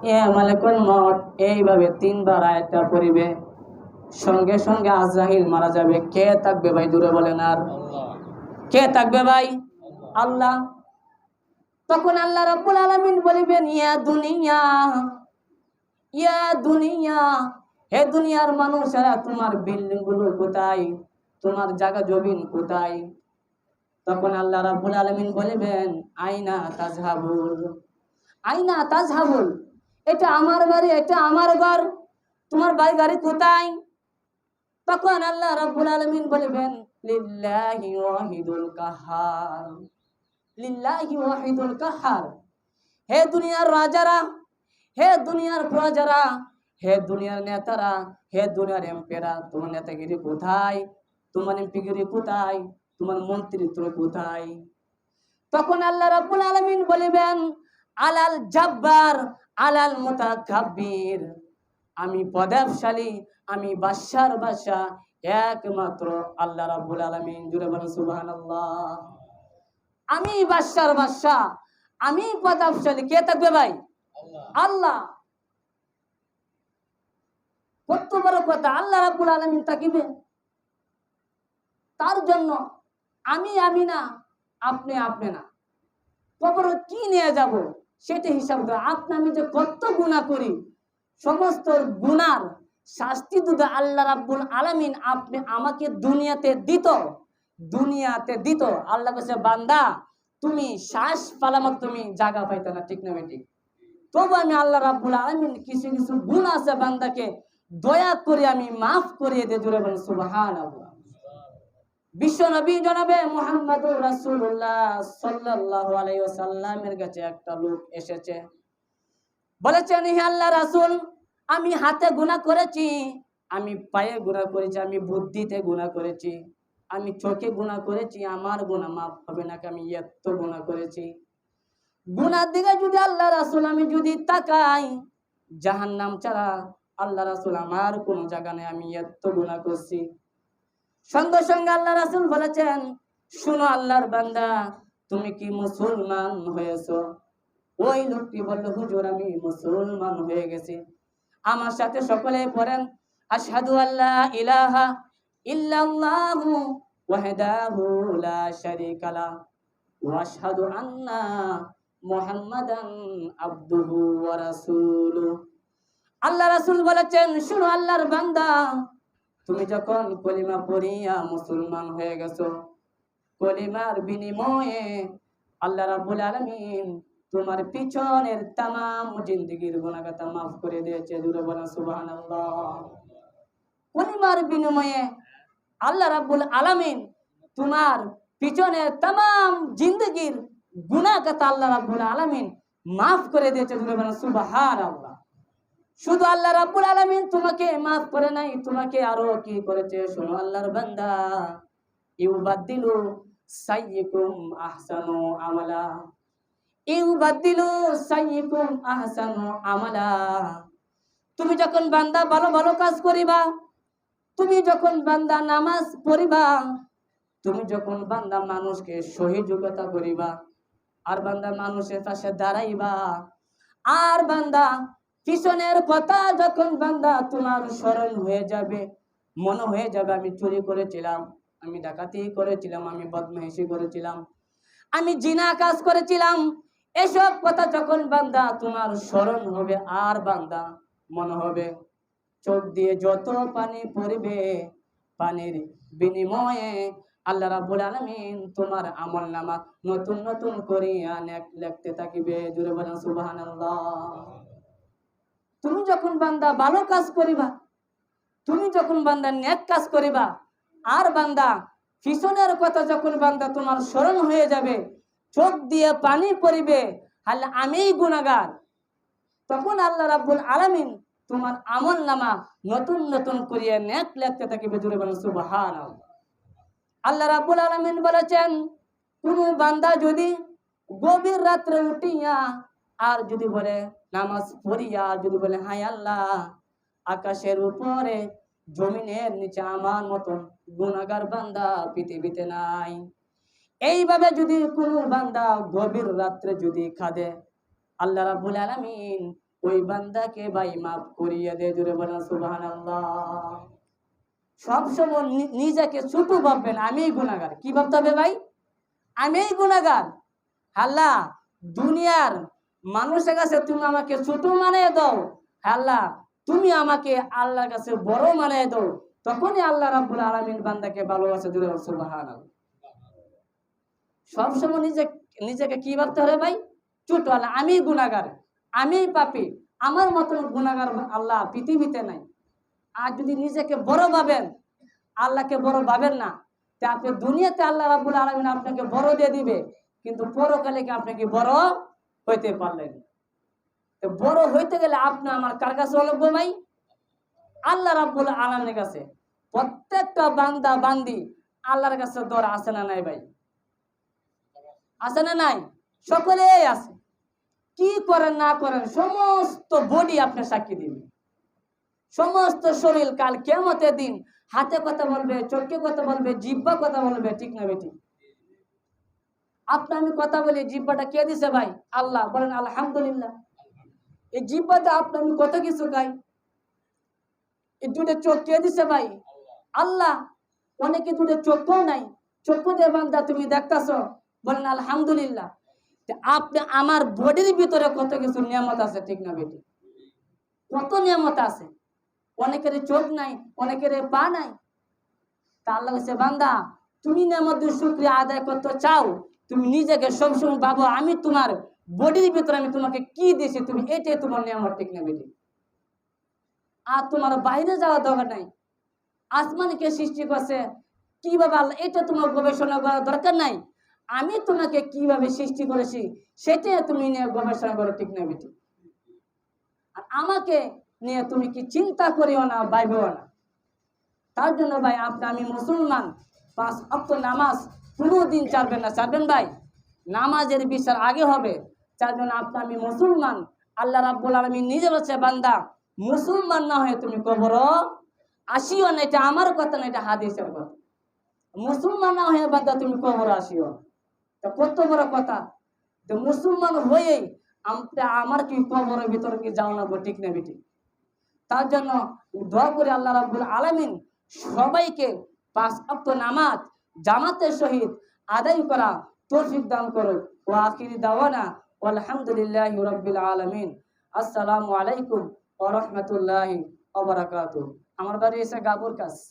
এ মালিকুল মউত এইভাবে তিনবার আয়াতটা পড়িবে, সঙ্গে সঙ্গে আজরাইল মারা যাবে। কে থাকবে ভাই? দূরে বলেন। আর কে থাকবে ভাই? আল্লাহ। তখন আল্লাহ রাব্বুল আলামিন বলিবেন, ইয়া দুনিয়া, ইয়া দুনিয়া, হে দুনিয়ার মানুষেরা, তোমার বিল্ডিং গুলো কোথায়? তোমার জায়গা জমিন কোথায়? তখন আল্লাহ রাব্বুল আলামিন বলিবেন, আইনা তাজহাবুল, আইনা তাজহাবুল, এটা আমার বাড়ি, এটা আমার ঘর, তোমার বাড়ি গাড়ি কোথায়? তখন আল্লাহ রাব্বুল আলামিন বলিবেন, লিল্লাহি ওয়াহিদুল কাহার, লিল্লাহি ওয়াহিদুল কাহার, হে দুনিয়ার রাজারা, হে দুনিয়ার প্রজারা, হে দুনিয়ার নেতারা, হে দুনিয়ার এমপিরা, তোমার নেতাগিরি কোথায়? তোমার এমপিগিরি কোথায়? তোমার মন্ত্রিত্ব কোথায়? তখন আল্লাহ রাব্বুল আলামিন বলিবেন, আলাল জাব্বার, আলাল মুতাকাব্বির, আমি প্রতাপশালী, আমি বাদশার বাদশা একমাত্র আল্লাহ রাব্বুল আলামিন। জুড়ে বলেন সুবহানাল্লাহ। আমি বাদশার বাদশা, আমি প্রতাপশালী। কে থাকবে ভাই? আল্লাহ। কত বড় কথা! আল্লাহ রাব্বুল আলামিন থাকিবে। তার জন্য আমি না, আপনি না, কবরে কি নিয়ে যাব সেটা হিসাব করে। আপনি আমি যে কত গুনাহ করি, সমস্ত গুনার শাস্তি যদি আল্লাহ রাব্বুল আলামিন আপনি আমাকে দুনিয়াতে দিত, আল্লাহ কাছে, বান্দা তুমি শ্বাস পালামত তুমি জায়গা পাইতে না, ঠিক না ঠিক? তবু আমি আল্লাহ রাব্বুল আলামিন কিছু কিছু গুনাহ আছে বান্দাকে দয়া করে আমি মাফ করিয়ে দিয়ে। জুড়ে বলেন সুবহানাল্লাহ। বিশ্ব নবী জনাবে মুহাম্মদুর রাসূলুল্লাহ সাল্লাল্লাহু আলাইহি ওয়াসাল্লামের কাছে একটা লোক এসেছে, বলেছেন, হে আল্লাহর রাসূল, আমি হাতে গুনাহ করেছি, আমি পায়ে গুনাহ করেছি, আমি বুদ্ধিতে গুনাহ করেছি, আমি চোখে গুনাহ করেছি, আমার গুনাহ মাফ হবে না, আমি এত গুনাহ করেছি। গুনার দিকে যদি আল্লাহ রাসূল আমি যদি তাকাই, জাহান্নাম ছাড়া আল্লাহ রাসূল আমার কোন জায়গা নেই, আমি এত গুনাহ করছি। সঙ্গে সঙ্গে আল্লাহ রাসূল বলেছেন, শুনো আল্লাহর বান্দা, তুমি কি মুসলমান হয়েছো? ওই লোকটি বলল, হুজুর আমি মুসলমান হয়ে গেছি। আমার সাথে সকলে পড়েন, আশহাদু আল্লা ইলাহা ইল্লাল্লাহু ওয়াহদাহু লা শারীকা লাহু ওয়া আশহাদু আন্না মুহাম্মাদান আবদুহু ওয়া রাসূলুহু। আল্লাহ রাসূল বলেছেন, শুনো আল্লাহর বান্দা, তুমি যখন কলিমা পড়িয়া মুসলমান হয়ে গেছো, কলিমার বিনিময়ে আল্লাহ রাব্বুল আলামিন তোমার পিছনের তামাম জিন্দেগীর গুনাহগাতা মাফ করে দিয়েছে। জুড়ে বলেন সুবহানাল্লাহ। কলিমার বিনিময়ে আল্লাহ রাব্বুল আলামিন তোমার পিছনের তামাম জিন্দেগীর গুনাহগাতা আল্লাহ রাব্বুল আলামিন মাফ করে দিয়েছে। জুড়ে বলেন সুবহানাল্লাহ। শুধু আল্লাহ রাব্বুল আলামিন তোমাকে মাফ করে নাই, তোমাকে আরো কি করেছে শোনো আল্লাহর বান্দা, ইউবাদদিলু সাইয়্যিকুম আহসানু আমালা, ইউবাদদিলু সাইয়্যিকুম আহসানু আমালা। তুমি যখন বান্দা ভালো ভালো কাজ করিবা, তুমি যখন বান্দা নামাজ পড়িবা, তুমি যখন বান্দা মানুষকে সহযোগিতা করিবা, আর বান্দা মানুষের পাশে দাঁড়াইবা, আর বান্দা পিছনের কথা যখন বান্দা তোমার স্মরণ হয়ে যাবে, মনে হয়ে যাবে আমি চুরি করেছিলাম, আমি ডাকাতি করেছিলাম, আমি বদমাইশি করেছিলাম, আমি জিনা কাজ করেছিলাম, এসব কথা যখন বান্দা তোমার স্মরণ হবে, আর বান্দা মনে হবে, চোখ দিয়ে যত পানি পড়বে, পানির বিনিময়ে আল্লাহ রাব্বুল আলামিন তোমার আমলনামা নতুন নতুন করিয়া লিখতে থাকিবে। জুড়ে বলেন সুবহানাল্লাহ। তুমি যখন বান্দা ভালো কাজ করিবা, তুমি যখন বান্দা নেক কাজ করিবা, আর বান্দা পিছনের কথা যখন বান্দা তোমার স্মরণ হয়ে যাবে, চোখ দিয়ে পানি পড়িবে, আল্লাহ আমিই গুনাহগার, তখন আল্লাহ রাব্বুল আলামিন তোমার আমলনামা নতুন নতুন করিয়া নেক লিখতে থাকিবে। জুড়ে বলেন সুবহানাল্লাহ। আল্লাহ রাব্বুল আলামিন বলেছেন, কোন বান্দা যদি গভীর রাত্রে উঠিয়া আর যদি বলে নামাজ পড়িয়া, যদি বলে হায় আল্লাহ, আকাশের উপরে জমিনের নিচে আমার মতন গুনাহগার বান্দা পৃথিবীতে নাই, এইভাবে যদি কোনো বান্দা গভীর রাত্রে যদি কাঁদে, আল্লাহ রাব্বুল আলামিন ওই বান্দাকে ভাই মাফ করিয়ে দে। জোরে বলেন সুবহানাল্লাহ। সবসময় নিজেকে ছোট ভাববেন, আমিই গুনাহগার। কি ভাবতে হবে ভাই? আমিই গুনাহগার। আল্লাহ, দুনিয়ার মানুষের কাছে তুমি আমাকে ছোট বানিয়ে দাও, আল্লাহ তুমি আমাকে আল্লাহর কাছে বড় বানিয়ে দাও। তখনই আল্লাহ রাব্বুল আলামিন বান্দাকে ভালোবাসে। জোরে বলেন সুবহানাল্লাহ। সবসময় নিজেকে কি ভাবতে হবে ভাই? ছোট। আল্লাহ আমি গুনাহগার, আমি পাপী, আমার মতন গুনাহগার আল্লাহ পৃথিবীতে নাই। আর যদি নিজেকে বড় ভাবেন, আল্লাহকে বড় ভাবেন না, তা আপনি দুনিয়াতে আল্লাহ রাব্বুল আলামিন আপনাকে বড় দিয়ে দিবে, কিন্তু পরকালে কি আপনি কি বড় হইতে পারলেন? তো বড় হইতে গেলে আপনি আমার কার কাছে লাগবে ভাই? আল্লাহ রাব্বুল আলামিনের কাছে। প্রত্যেকটা বান্দা বান্দি আল্লাহর কাছে দর আছে না নাই ভাই? আছে না নাই? সকলেই আছে। কি করেন না করেন সমস্ত বডি আপনি সাক্ষী দিবে। সমস্ত শরীর কাল কিয়ামতের দিন হাতে কথা বলবে, চোখে কথা বলবে, জিহ্বা কথা বলবে। ঠিক না বেটি? আপনি আমি কথা বলি, জিহ্বাটা কে দিছে ভাই? আল্লাহ। বলেন আলহামদুলিল্লাহ। এই জিহ্বাতে আপনি আমি কত কিছু গাই। এই দুটো চোখ কে দিছে ভাই? আল্লাহ। অনেকে দুটো চোখও নাই, চক্ষু দিয়ে বান্দা তুমি দেখতেছ, বলেন আলহামদুলিল্লাহ। আপনি আমার বডির ভিতরে কত কিছু নিয়ামত আছে। ঠিক না বেটি? কত নিয়ামত আছে। অনেকের চোখ নাই, অনেকের পা নাই। তা আল্লাহ বলছে, বান্দা তুমি নিয়ামতের শুকরিয়া আদায় করতে চাও, তুমি নিজেকে সবসময় ভাবো আমি তোমার বডির ভিতরে আমি তোমাকে কি দিয়েছি, তুমি এটাই তোমার নিয়ামত। ঠিক না বেটি? আর তোমার বাইরে যাওয়ার দরকার নাই। আসমানকে সৃষ্টি করছে কিভাবে আল্লাহ, এটা তোমার গবেষণা করার দরকার নাই। আমি তোমাকে কিভাবে সৃষ্টি করেছি সেটাই তুমি নিয়ে গবেষণা করো। ঠিক না বেটি? আর আমাকে নিয়ে তুমি কি চিন্তা করিও না, ভাইবেও না। তার জন্য ভাই আপনি আমি মুসলমান, 5 ওয়াক্ত নামাজ কোনোদিন ছাড়বেন না। ছাড়বেন ভাই? নামাজের বিচার আগে হবে। তার জন্য আপনি আমি মুসলমান। আল্লাহ রাব্বুল আলামিন নিজে বলছে, বান্দা মুসলমান না হয়ে তুমি কবর আসিও না। এটা আমার কথা না, এটা হাদিসের কথা। মুসলমান না হয়ে বান্দা তুমি কবর আসিও। তা কত বড় কথা। তো মুসলমান হয়েই আমার কি কবরের ভিতরে কি যাও না? ঠিক না বেটি? তার জন্য দোয়া করে আল্লাহ রাব্বুল আলামিন সবাইকে 5 ওয়াক্ত নামাজ জামাতের সহিত আদায় করা তৌফিক দান করুন। ওয়া আখিরি দাওয়ানা আলহামদুলিল্লাহি রাব্বিল আলামিন। আসসালামু আলাইকুম ওয়া রাহমাতুল্লাহি ওয়া বারাকাতুহু। আমার বাড়ি এসে গাবুর কাছে।